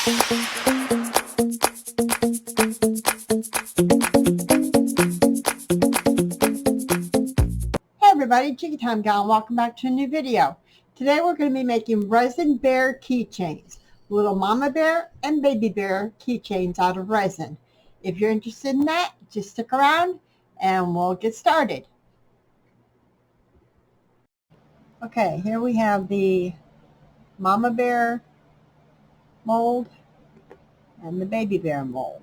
Hey everybody, Chicky Time Gal, welcome back to a new video. Today we're going to be making resin bear keychains. Little mama bear and baby bear keychains out of resin. If you're interested in that, just stick around and we'll get started. Okay, here we have the mama bear mold and the baby bear mold.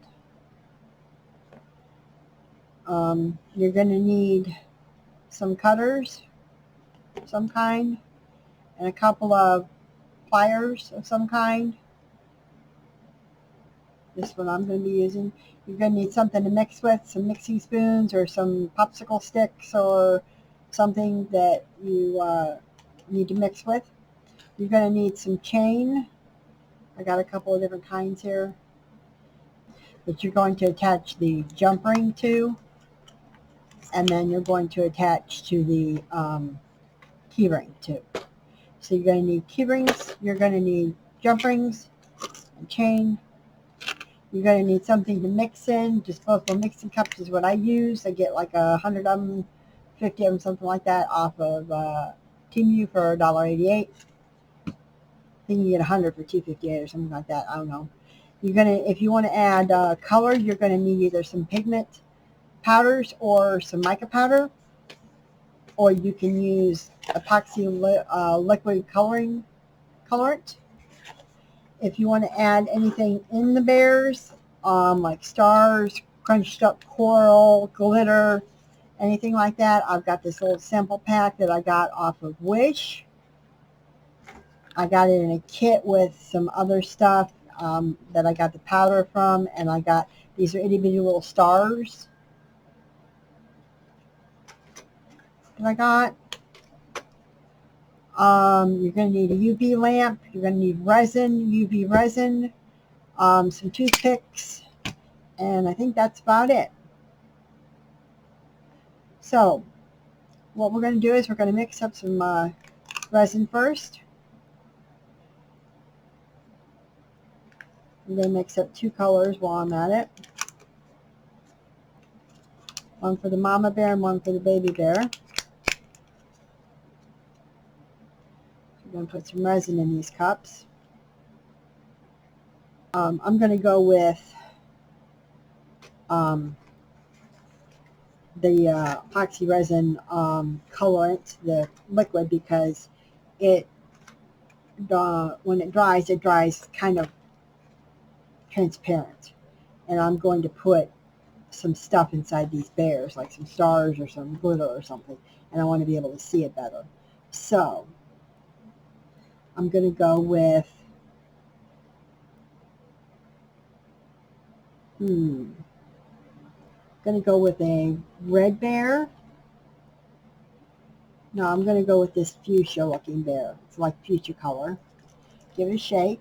You're going to need some cutters of some kind and a couple of pliers of some kind. This one I'm going to be using. You're going to need something to mix with, some mixing spoons or some popsicle sticks or something that you need to mix with. You're going to need some chain. I got a couple of different kinds here that you're going to attach the jump ring to, and then you're going to attach to the key ring too. So you're going to need key rings, you're going to need jump rings and chain. You're going to need something to mix in. Disposable mixing cups is what I use. I get like 100 of them, 50 of them, something like that off of Temu for $1.88. I think you get 100 for $2.58 or something like that. I don't know. You're going to, if you want to add color, you're going to need either some pigment powders or some mica powder, or you can use epoxy liquid colorant. If you want to add anything in the bears, like stars, crunched up coral, glitter, anything like that, I've got this little sample pack that I got off of Wish. I got it in a kit with some other stuff that I got the powder from, and I got, these are itty bitty little stars that I got. You're going to need a UV lamp. You're going to need resin, UV resin, some toothpicks, and I think that's about it. So what we're going to do is we're going to mix up some resin first. I'm going to mix up 2 colors while I'm at it. One for the mama bear and one for the baby bear. I'm going to put some resin in these cups. I'm going to go with the epoxy resin colorant, the liquid, because it when it dries kind of transparent. And I'm going to put some stuff inside these bears, like some stars or some glitter or something, and I want to be able to see it better. So I'm going to go with a red bear. No, I'm going to go with this fuchsia looking bear. It's like fuchsia color. Give it a shake.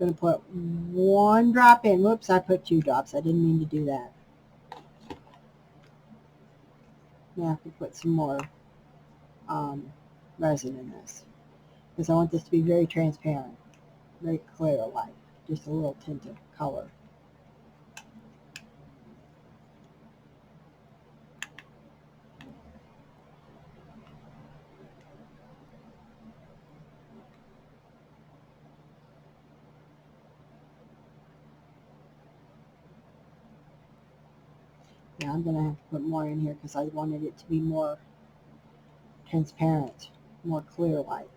I'm going to put 1 drop in. Whoops, I put 2 drops. I didn't mean to do that. I have to put some more resin in this, because I want this to be very transparent, very clear, like just a little tint of color. Yeah, I'm going to have to put more in here because I wanted it to be more transparent, more clear-like.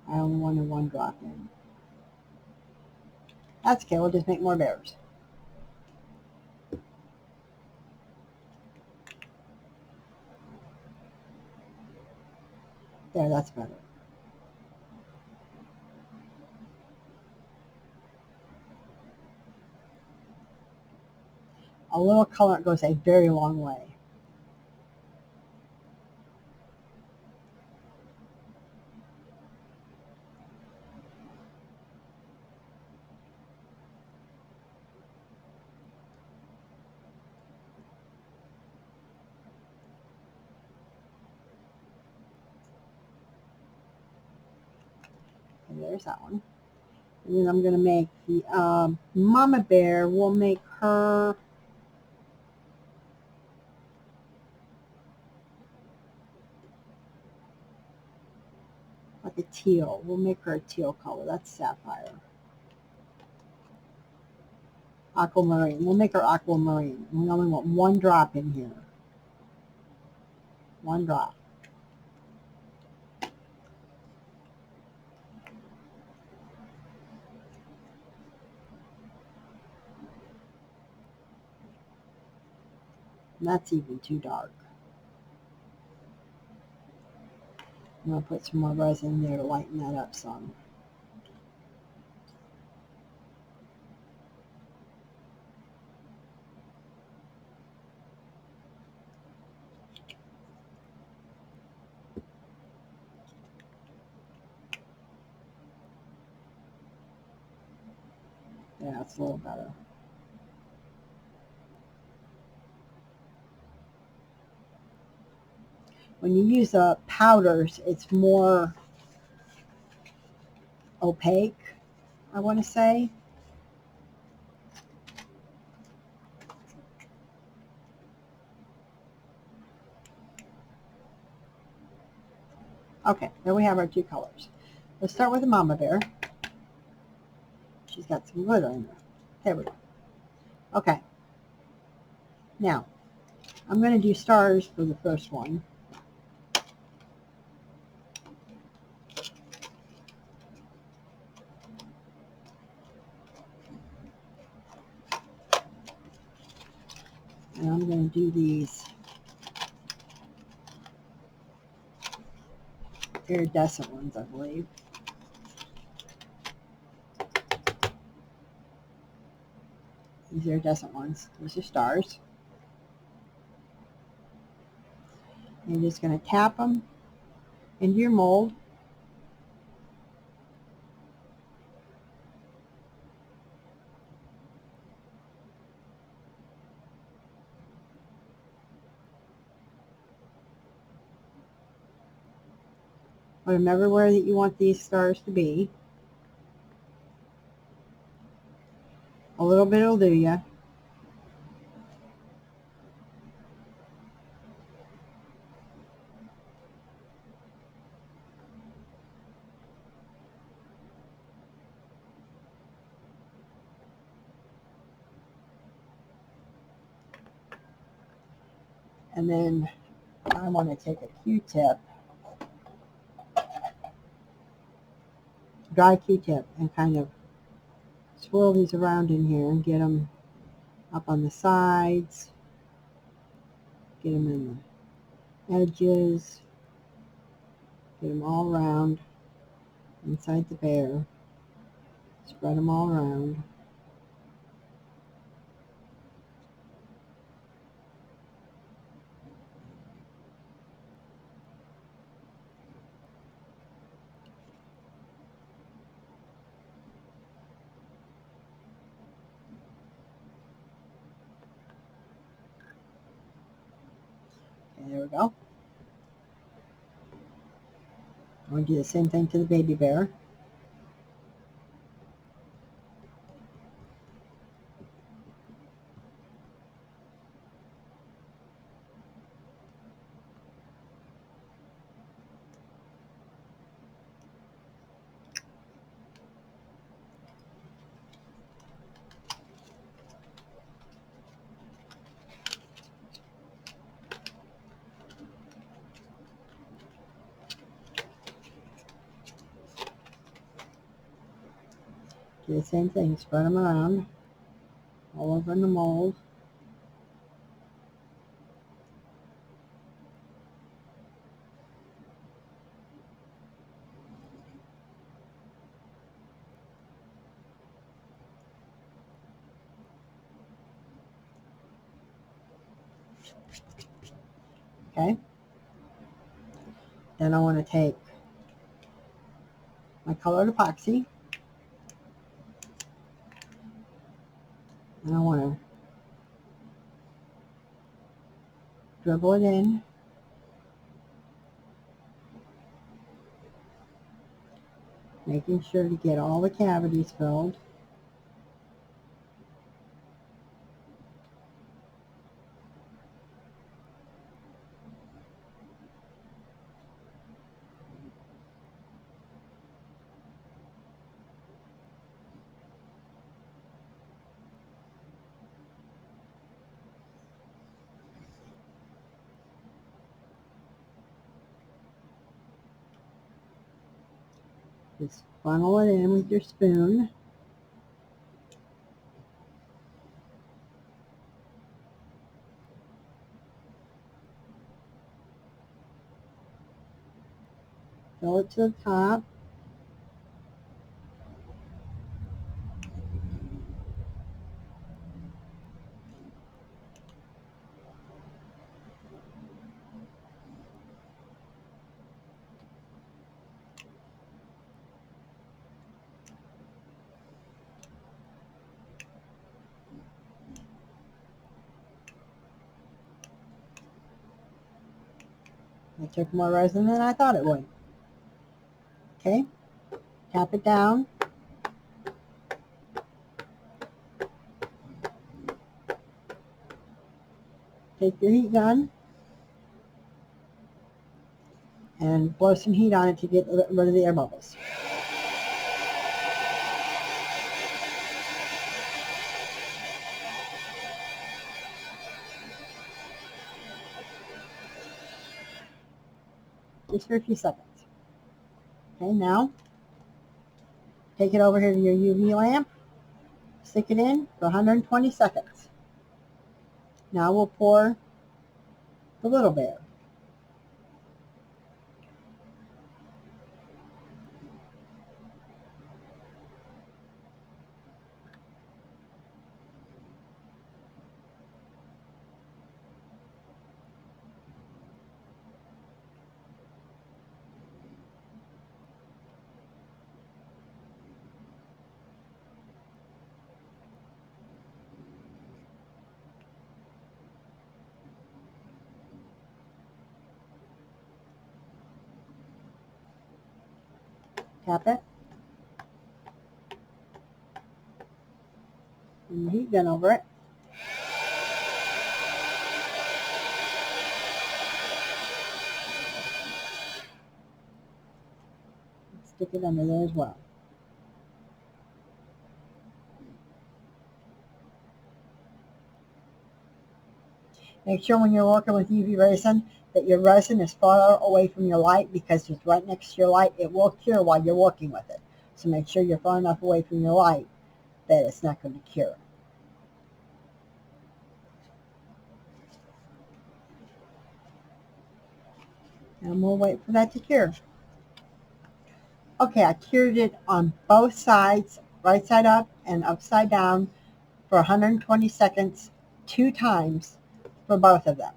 I only wanted 1 drop in. That's okay, we'll just make more bears. There, that's better. A little color goes a very long way. there's that one. And then I'm going to make the mama bear. We'll make her like a teal. We'll make her a teal color. That's sapphire. Aquamarine. We'll make her aquamarine. We only want one drop in here. One drop. And that's even too dark. I'm going to put some more resin there to lighten that up some. Yeah, it's a little better. When you use powders, it's more opaque, I want to say. Okay, there we have our two colors. Let's start with the mama bear. She's got some glitter in there. There we go. Okay. Now, I'm going to do stars for the first one. And I'm going to do these iridescent ones, I believe. These iridescent ones. These are stars. And you're just going to tap them into your mold. Put them everywhere that you want these stars to be. A little bit will do ya. And then I want to take a Q-tip, dry Q-tip, and kind of swirl these around in here and get them up on the sides, get them in the edges, get them all around inside the bear, spread them all around. Okay, there we go. I'm going to do the same thing to the baby bear. Do the same thing, spread them around all over in the mold. Okay. Then I want to take my colored epoxy and I want to dribble it in. making sure to get all the cavities filled. Just funnel it in with your spoon. Fill it to the top. It took more resin than I thought it would. Okay, tap it down. Take your heat gun and blow some heat on it to get rid of the air bubbles. Just for a few seconds. Okay, now take it over here to your UV lamp, stick it in for 120 seconds. Now we'll pour the little bear. Tap it. And the heat gun over it. Stick it under there as well. Make sure when you're working with UV resin that your resin is far away from your light, because it's right next to your light. It will cure while you're working with it. So make sure you're far enough away from your light that it's not going to cure. And we'll wait for that to cure. Okay, I cured it on both sides, right side up and upside down, for 120 seconds, 2 times for both of them.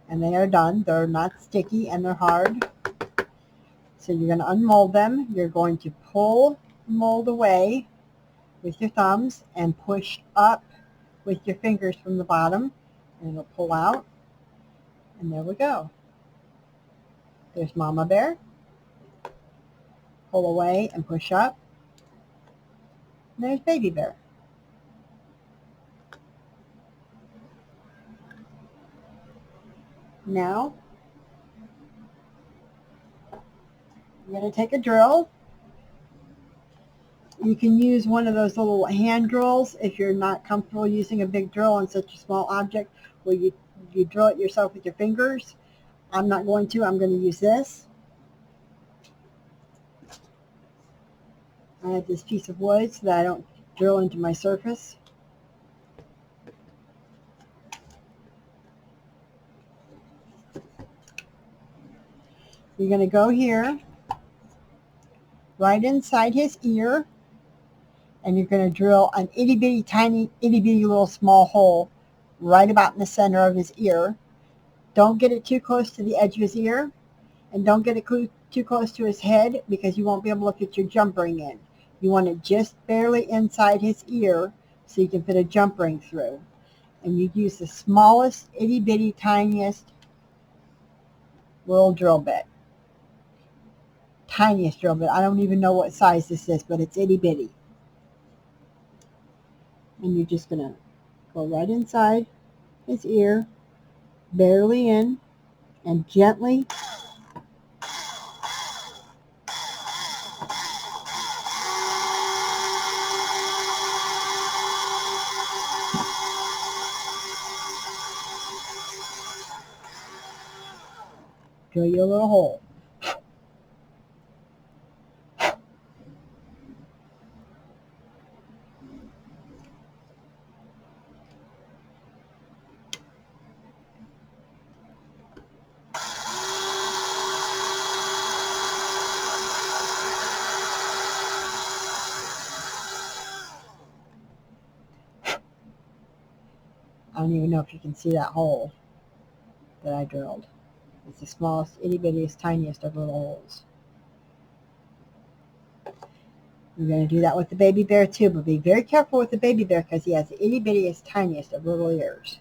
And they are done. They're not sticky and they're hard. So you're going to unmold them. You're going to pull the mold away with your thumbs and push up with your fingers from the bottom, and it'll pull out. And there we go. There's Mama Bear. Pull away and push up. And there's Baby Bear. Now, you're going to take a drill. You can use one of those little hand drills if you're not comfortable using a big drill on such a small object where you drill it yourself with your fingers. I'm not going to. I'm going to use this. I have this piece of wood so that I don't drill into my surface. You're going to go here, right inside his ear, and you're going to drill an itty bitty tiny, itty bitty little small hole right about in the center of his ear. Don't get it too close to the edge of his ear, and don't get it too close to his head, because you won't be able to fit your jump ring in. You want it just barely inside his ear so you can fit a jump ring through. And you use the smallest, itty bitty, tiniest little drill bit. tiniest drill bit. I don't even know what size this is, but it's itty bitty. And you're just going to go right inside his ear, barely in, and gently drill you a little hole. I don't even know if you can see that hole that I drilled. It's the smallest, itty bittiest, tiniest of little holes. We're going to do that with the baby bear too, but be very careful with the baby bear because he has the itty bittiest, tiniest of little ears.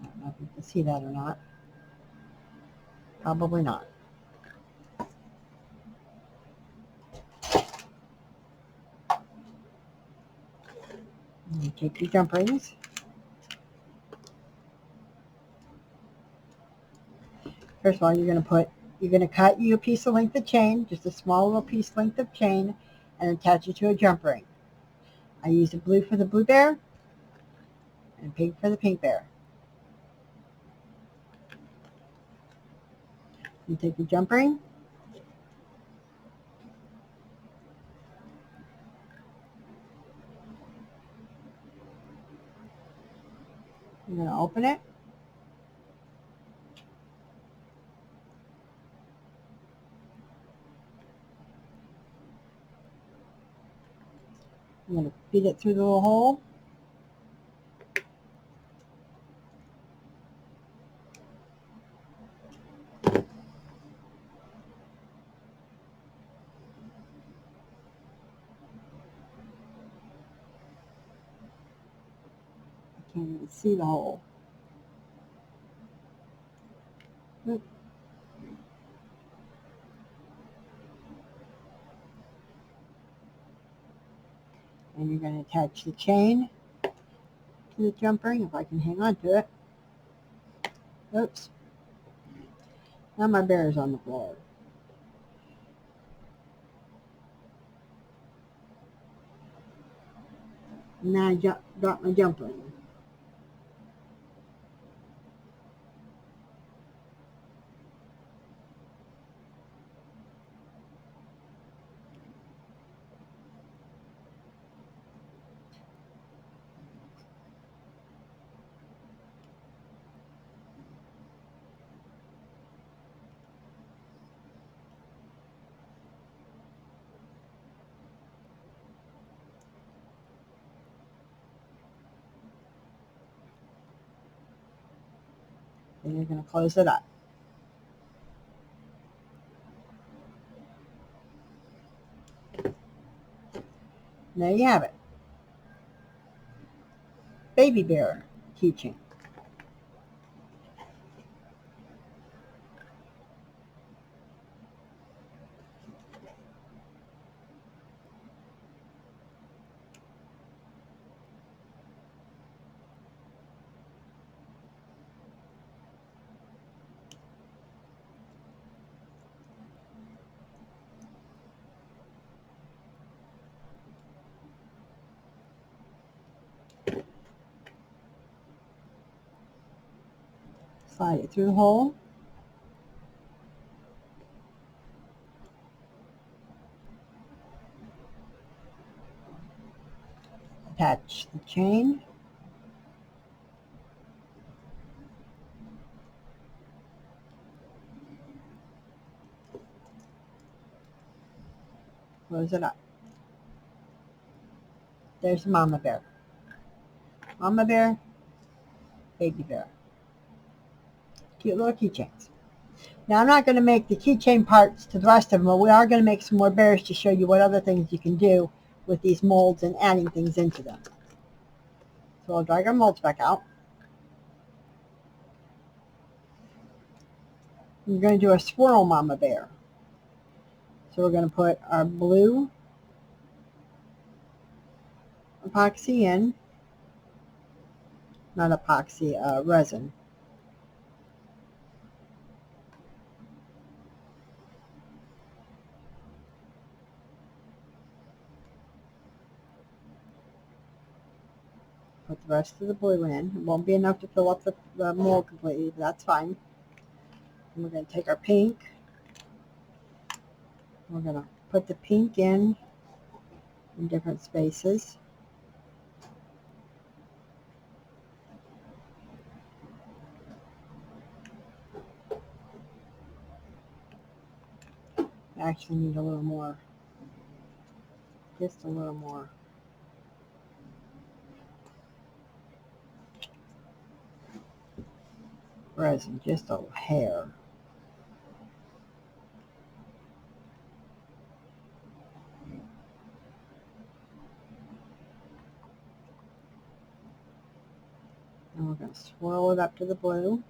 I don't know if you can see that or not. Probably not. You take your jump rings. First of all, you're going to cut you a piece of length of chain, just a small little piece length of chain, and attach it to a jump ring. I used a blue for the blue bear and pink for the pink bear. You take your jump ring, you're going to open it, you're going to feed it through the little hole, you can't even see the hole. And you're going to attach the chain to the jump ring, if I can hang on to it. Oops. Now my bear is on the floor. And now I drop my jump ring. Then you're going to close it up. And there you have it. Baby bear keychain. Slide it through the hole. Attach the chain. Close it up. There's Mama Bear. Mama Bear, Baby Bear. Cute little keychains. Now I'm not going to make the keychain parts to the rest of them, but we are going to make some more bears to show you what other things you can do with these molds and adding things into them. So we'll drag our molds back out. We're going to do a swirl Mama Bear. So we're going to put our blue epoxy in, not epoxy, resin. Put the rest of the blue in. It won't be enough to fill up the mold completely, but that's fine. And we're going to take our pink. We're going to put the pink in different spaces. I actually need a little more, just a little more. Resin, just a hair. And we're going to swirl it up to the blue.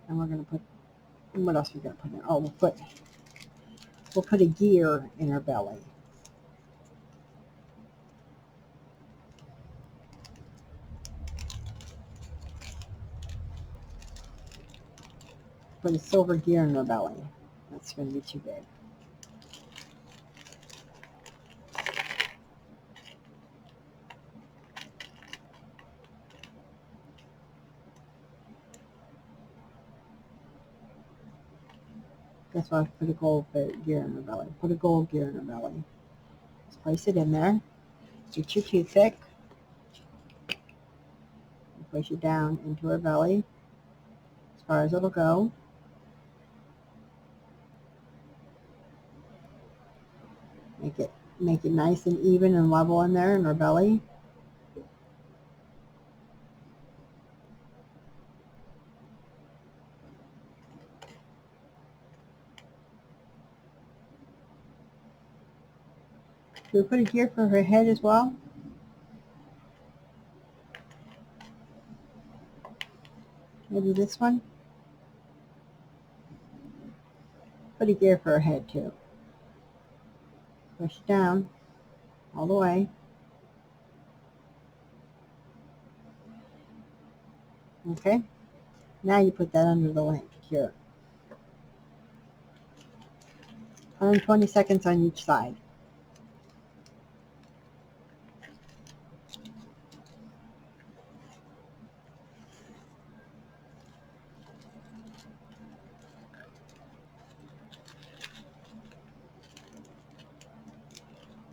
And we're going to put, what else are we going to put in? Oh, we'll put a gear in her belly. Put a silver gear in her belly. That's going to be too big. That's why I put a gold gear in her belly. Put a gold gear in her belly. Just place it in there. Get your toothpick. Push it down into her belly as far as it'll go. Make it nice and even and level in there in her belly. Should we put a gear for her head as well? Maybe this one? Put a gear for her head too. Push it down all the way. Okay. Now you put that under the link here. 120 seconds on each side.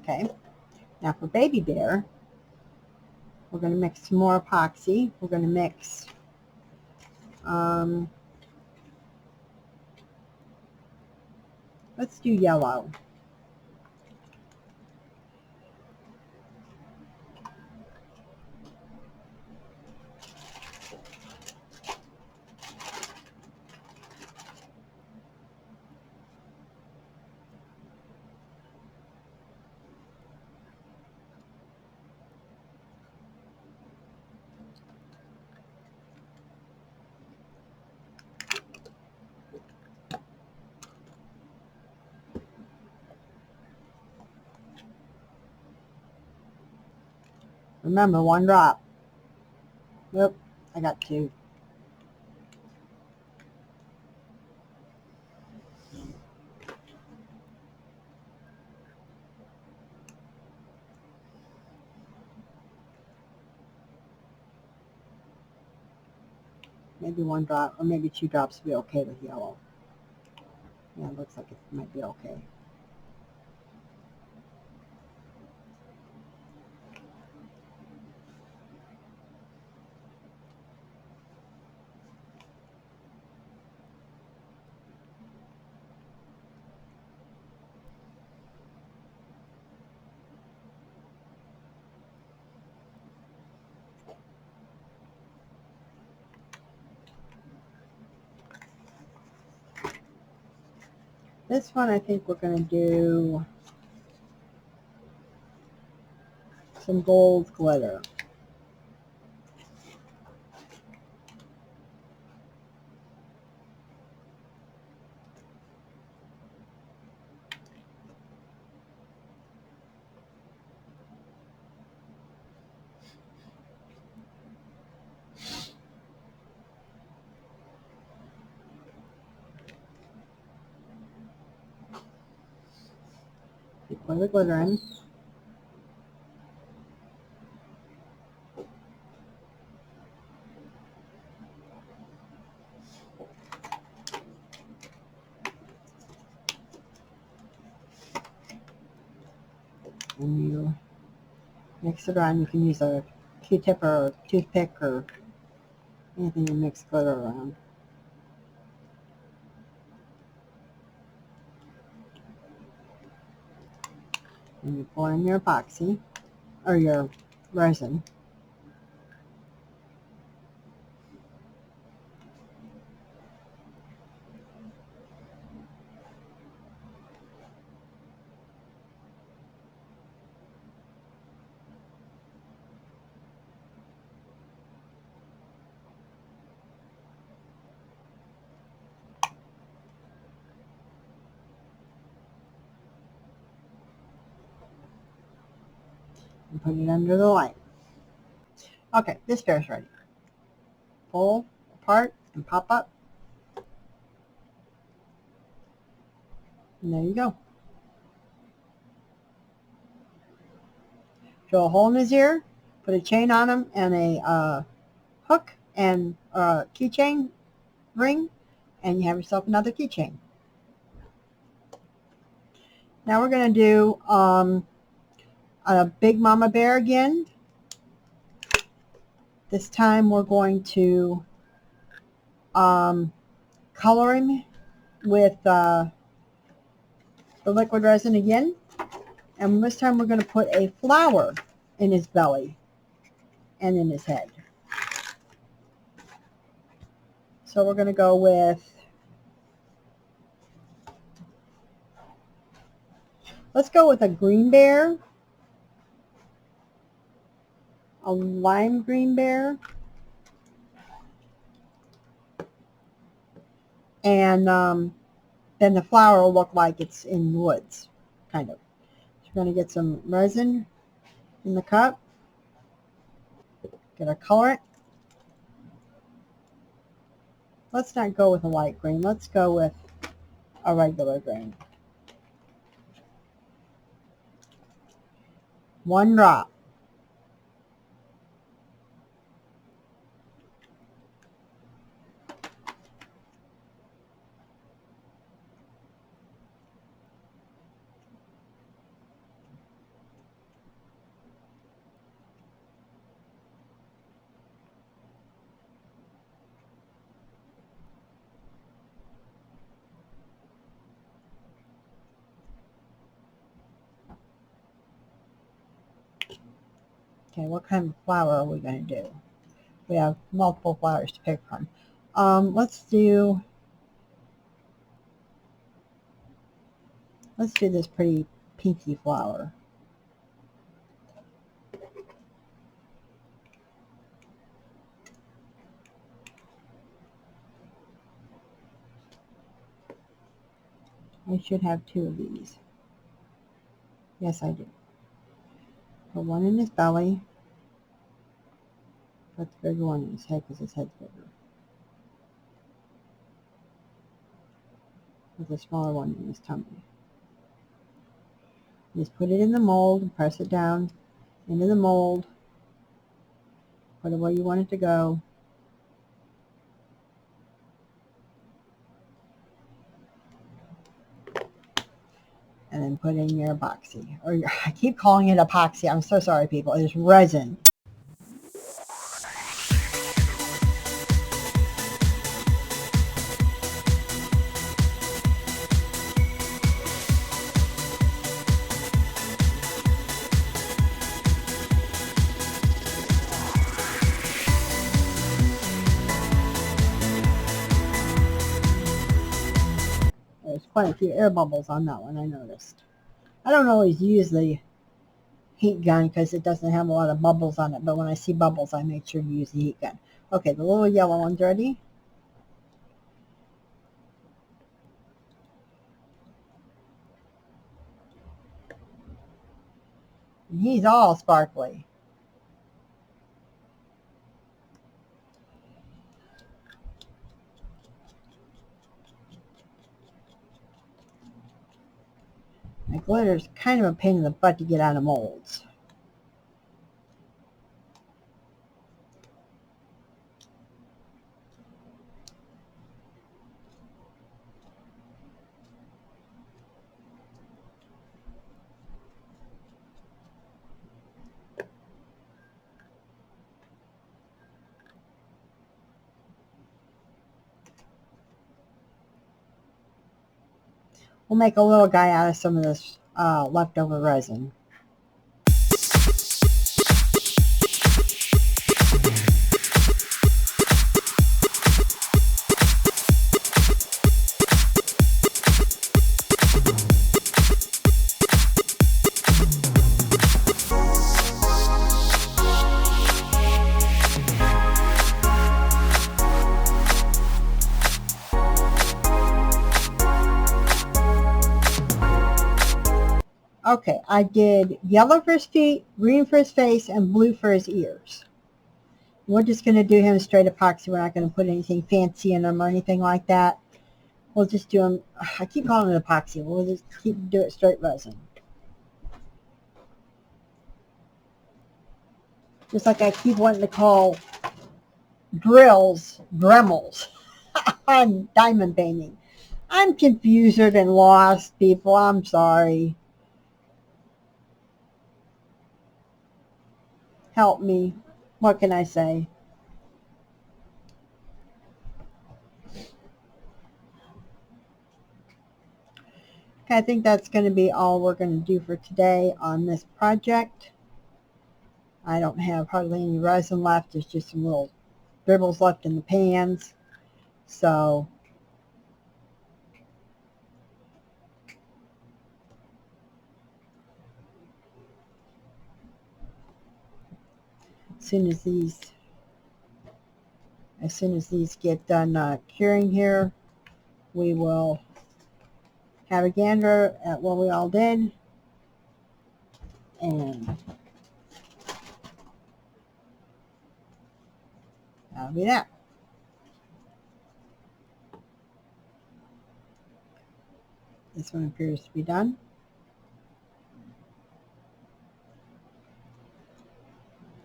Okay. Now for Baby Bear, we're going to mix some more epoxy. We're going to mix let's do yellow. Remember, one drop. Nope, I got two. Maybe 1 drop or maybe 2 drops would be okay with yellow. Yeah, it looks like it might be okay. This one I think we're going to do some gold glitter. You pour the glitter in. And you mix it around. You can use a Q-tip or a toothpick or anything to mix glitter around. And you pour in your epoxy or your resin. And put it under the light. Okay, this bear's ready. Pull apart and pop up. And there you go. Drill a hole in his ear, put a chain on him and a hook and a keychain ring, and you have yourself another keychain. Now we're going to do a big mama bear again. This time we're going to color him with the liquid resin again. And this time we're going to put a flower in his belly and in his head. So we're going to go with, let's go with a green bear, a lime green bear, and then the flower will look like it's in woods, kind of. So we're going to get some resin in the cup, get our color it. Let's not go with a light green, let's go with a regular green. 1 drop. Okay, what kind of flower are we going to do? We have multiple flowers to pick from. Let's do this pretty pinky flower. I should have 2 of these. Yes, I do. Put 1 in his belly. Put the bigger one in his head because his head's bigger. Put the smaller one in his tummy. Just put it in the mold and press it down into the mold. Put it where you want it to go. And then put in your epoxy. Or I keep calling it epoxy. I'm so sorry, people. It is resin. There's quite a few air bubbles on that one, I noticed. I don't always use the heat gun because it doesn't have a lot of bubbles on it, but when I see bubbles, I make sure to use the heat gun. Okay, the little yellow one's ready. And he's all sparkly. My glitter's kind of a pain in the butt to get out of molds. We'll make a little guy out of some of this leftover resin. Okay, I did yellow for his feet, green for his face, and blue for his ears. We're just going to do him straight epoxy. We're not going to put anything fancy in him or anything like that. We'll just do him, I keep calling it epoxy. We'll just do it straight resin. Just like I keep wanting to call drills Dremels on diamond painting. I'm confused and lost, people. I'm sorry. Help me. What can I say? Okay, I think that's going to be all we're going to do for today on this project. I don't have hardly any resin left. There's just some little dribbles left in the pans. So as soon as these get done curing here, we will have a gander at what we all did, and that'll be that. This one appears to be done.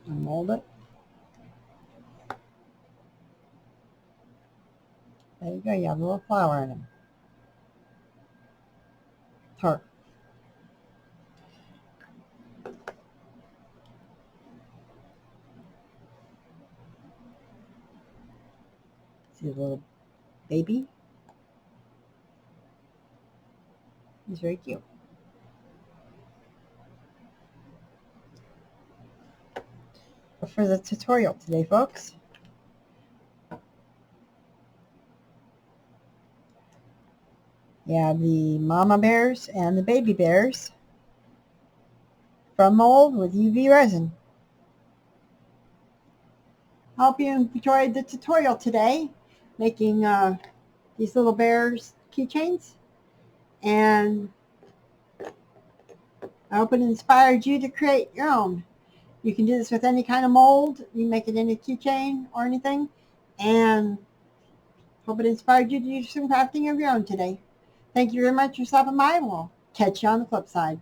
I'll mold it. There you go. You have a little flower in them. Tart. See the little baby? He's very cute. For the tutorial today, folks. You have the mama bears and the baby bears from mold with UV resin. I hope you enjoyed the tutorial today, making these little bears keychains, and I hope it inspired you to create your own. You can do this with any kind of mold. You can make it into a keychain or anything, and hope it inspired you to do some crafting of your own today. Thank you very much for stopping by. We'll catch you on the flip side.